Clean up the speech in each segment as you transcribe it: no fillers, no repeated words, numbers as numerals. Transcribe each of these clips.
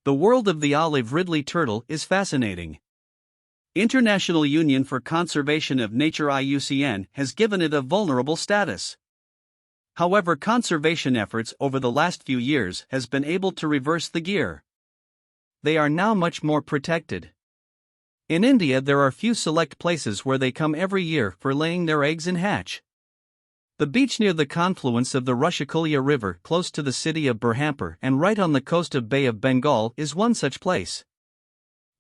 The world of the olive ridley turtle is fascinating. International Union for Conservation of Nature (IUCN) has given it a vulnerable status. However, conservation efforts over the last few years has been able to reverse the gear. They are now much more protected. In India, there are few select places where they come every year for laying their eggs and hatch. The beach near the confluence of the Rushikulya River, close to the city of Berhampur and right on the coast of Bay of Bengal, is one such place.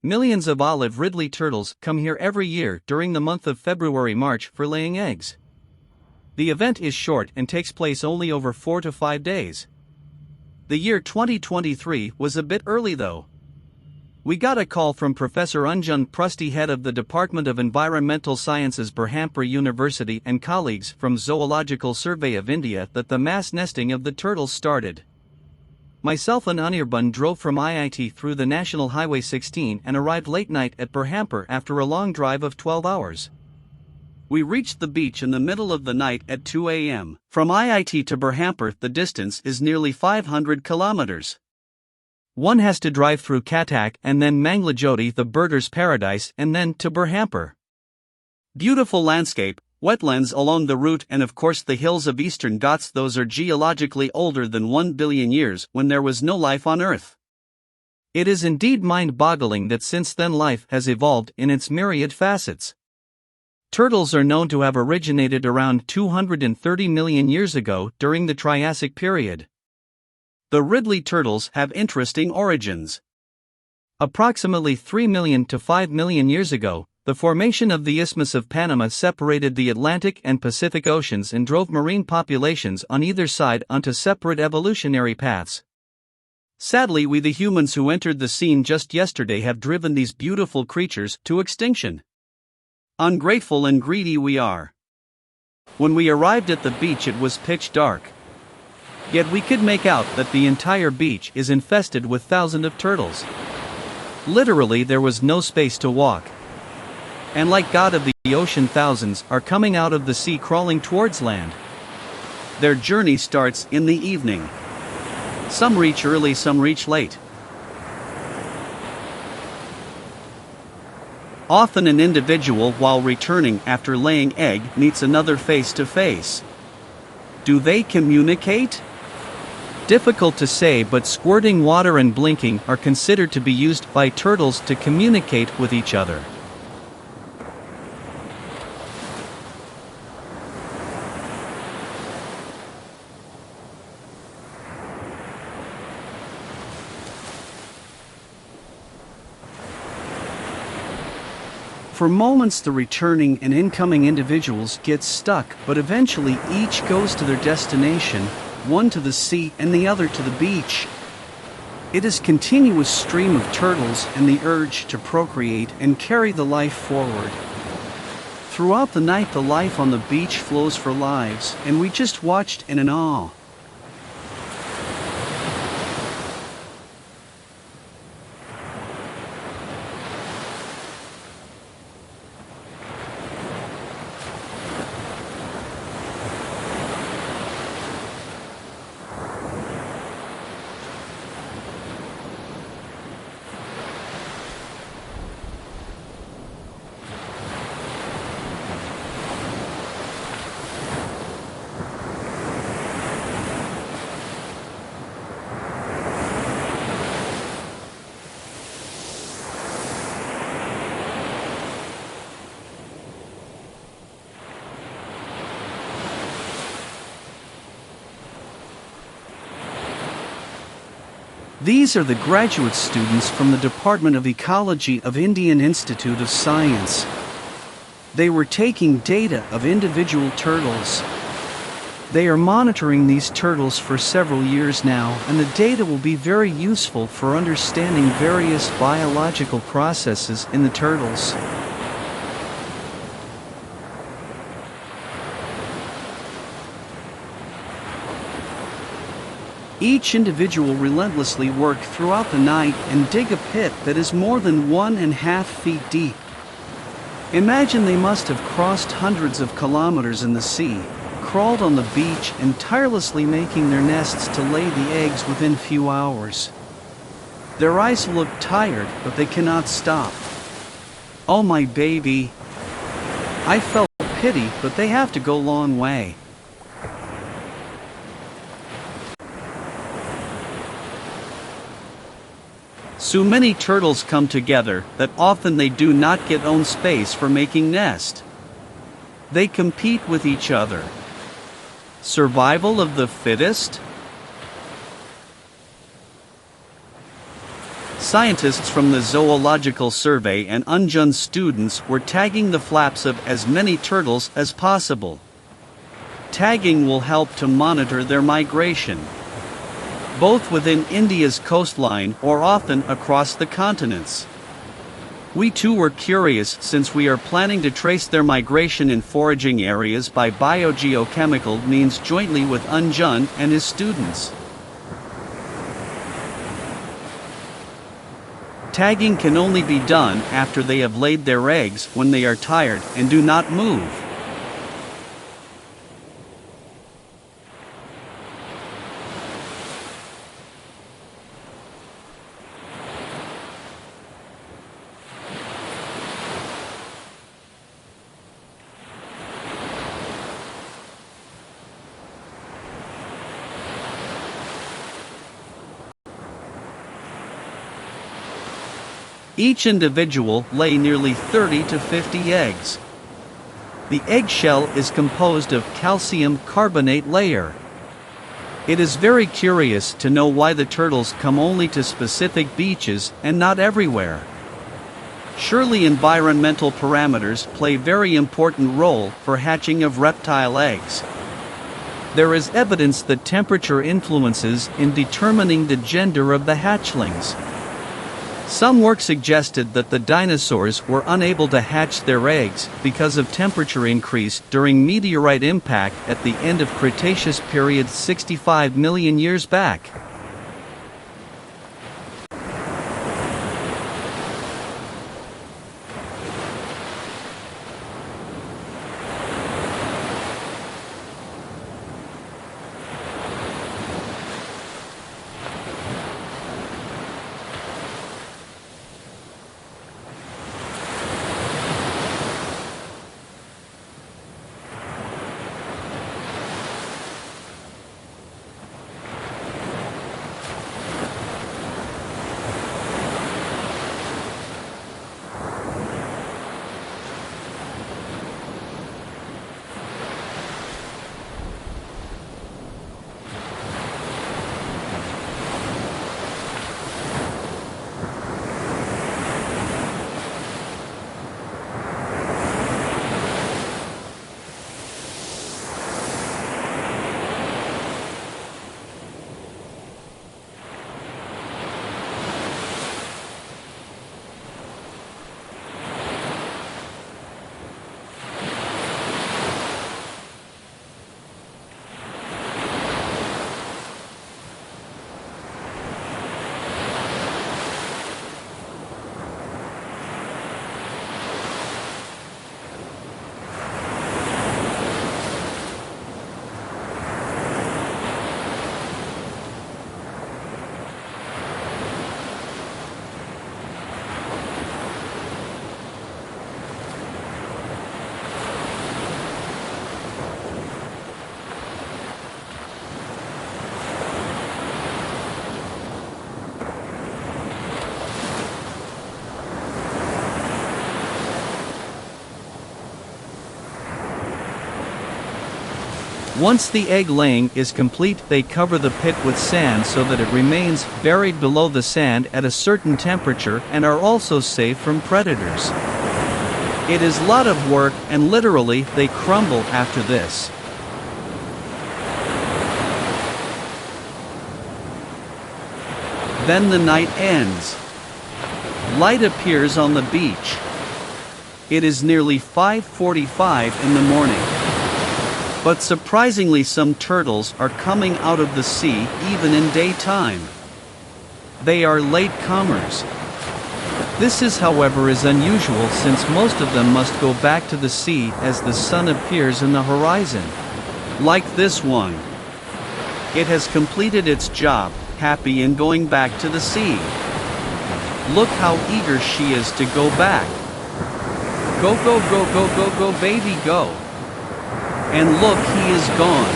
Millions of olive ridley turtles come here every year during the month of February-March for laying eggs. The event is short and takes place only over 4 to 5 days. The year 2023 was a bit early though. We got a call from Professor Anjan Prusty, head of the Department of Environmental Sciences, Berhampur University, and colleagues from Zoological Survey of India that the mass nesting of the turtles started. Myself and Anirban drove from IIT through the National Highway 16 and arrived late night at Berhampur after a long drive of 12 hours. We reached the beach in the middle of the night at 2 a.m. From IIT to Berhampur, the distance is nearly 500 kilometers. One has to drive through Cuttack and then Manglajoti, the birder's paradise, and then to Berhampur. Beautiful landscape, wetlands along the route, and of course the hills of Eastern Ghats. Those are geologically older than 1 billion years, when there was no life on Earth. It is indeed mind-boggling that since then life has evolved in its myriad facets. Turtles are known to have originated around 230 million years ago during the Triassic period. The ridley turtles have interesting origins. Approximately 3 million to 5 million years ago, the formation of the Isthmus of Panama separated the Atlantic and Pacific Oceans and drove marine populations on either side onto separate evolutionary paths. Sadly, we the humans who entered the scene just yesterday have driven these beautiful creatures to extinction. Ungrateful and greedy we are. When we arrived at the beach, it was pitch dark. Yet we could make out that the entire beach is infested with thousands of turtles. Literally, there was no space to walk. And like God of the ocean, thousands are coming out of the sea crawling towards land. Their journey starts in the evening. Some reach early, some reach late. Often an individual, while returning after laying egg, meets another face to face. Do they communicate? Difficult to say, but squirting water and blinking are considered to be used by turtles to communicate with each other. For moments the returning and incoming individuals get stuck, but eventually each goes to their destination, one to the sea and the other to the beach. It is a continuous stream of turtles and the urge to procreate and carry the life forward. Throughout the night the life on the beach flows for lives, and we just watched in awe. These are the graduate students from the Department of Ecology of Indian Institute of Science. They were taking data of individual turtles. They are monitoring these turtles for several years now, and the data will be very useful for understanding various biological processes in the turtles. Each individual relentlessly worked throughout the night and dig a pit that is more than 1.5 feet deep. Imagine they must have crossed hundreds of kilometers in the sea, crawled on the beach, and tirelessly making their nests to lay the eggs within few hours. Their eyes look tired, but they cannot stop. Oh my baby. I felt pity, but they have to go long way. So many turtles come together that often they do not get own space for making nest. They compete with each other. Survival of the fittest? Scientists from the Zoological Survey and Unjun students were tagging the flaps of as many turtles as possible. Tagging will help to monitor their migration, both within India's coastline or often across the continents. We too were curious since we are planning to trace their migration in foraging areas by biogeochemical means jointly with Unjun and his students. Tagging can only be done after they have laid their eggs when they are tired and do not move. Each individual lay nearly 30 to 50 eggs. The eggshell is composed of calcium carbonate layer. It is very curious to know why the turtles come only to specific beaches and not everywhere. Surely environmental parameters play very important role for hatching of reptile eggs. There is evidence that temperature influences in determining the gender of the hatchlings. Some work suggested that the dinosaurs were unable to hatch their eggs because of temperature increase during meteorite impact at the end of Cretaceous period 65 million years back. Once the egg laying is complete, they cover the pit with sand so that it remains buried below the sand at a certain temperature and are also safe from predators. It is a lot of work and literally they crumble after this. Then the night ends. Light appears on the beach. It is nearly 5:45 in the morning. But surprisingly some turtles are coming out of the sea even in daytime. They are late comers. This is however is unusual since most of them must go back to the sea as the sun appears in the horizon. Like this one. It has completed its job, happy in going back to the sea. Look how eager she is to go back. Go, go, go, go, go, go, baby, go. And look, he is gone.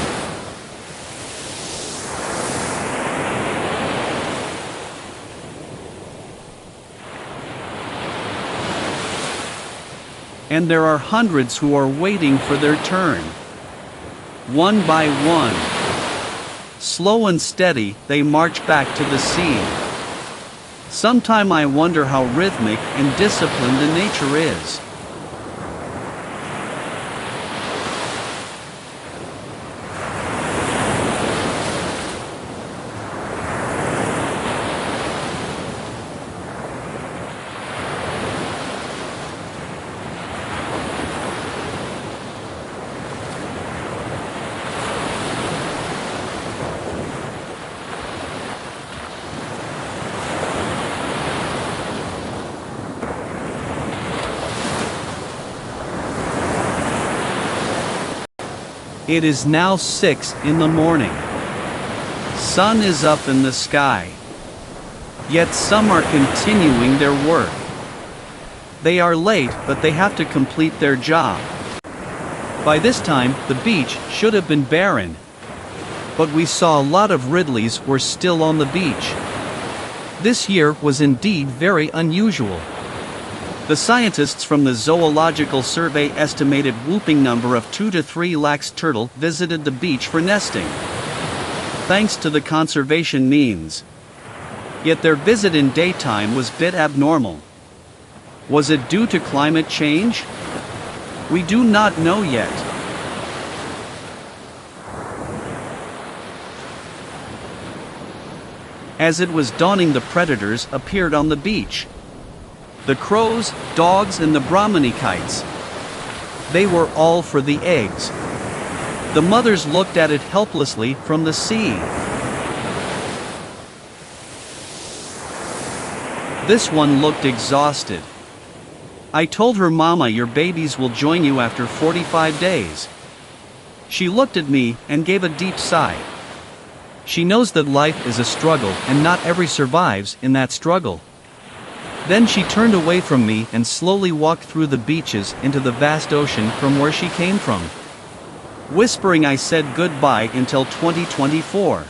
And there are hundreds who are waiting for their turn. One by one. Slow and steady, they march back to the scene. Sometime I wonder how rhythmic and disciplined the nature is. It is now 6 in the morning. Sun is up in the sky. Yet some are continuing their work. They are late, but they have to complete their job. By this time, the beach should have been barren. But we saw a lot of ridleys were still on the beach. This year was indeed very unusual. The scientists from the Zoological Survey estimated whooping number of 2 to 3 lakhs turtle visited the beach for nesting, thanks to the conservation means. Yet their visit in daytime was bit abnormal. Was it due to climate change? We do not know yet. As it was dawning, the predators appeared on the beach. The crows, dogs, and the Brahmini kites. They were all for the eggs. The mothers looked at it helplessly from the sea. This one looked exhausted. I told her, "Mama, your babies will join you after 45 days. She looked at me and gave a deep sigh. She knows that life is a struggle and not every survives in that struggle. Then she turned away from me and slowly walked through the beaches into the vast ocean from where she came from. Whispering, I said goodbye until 2024.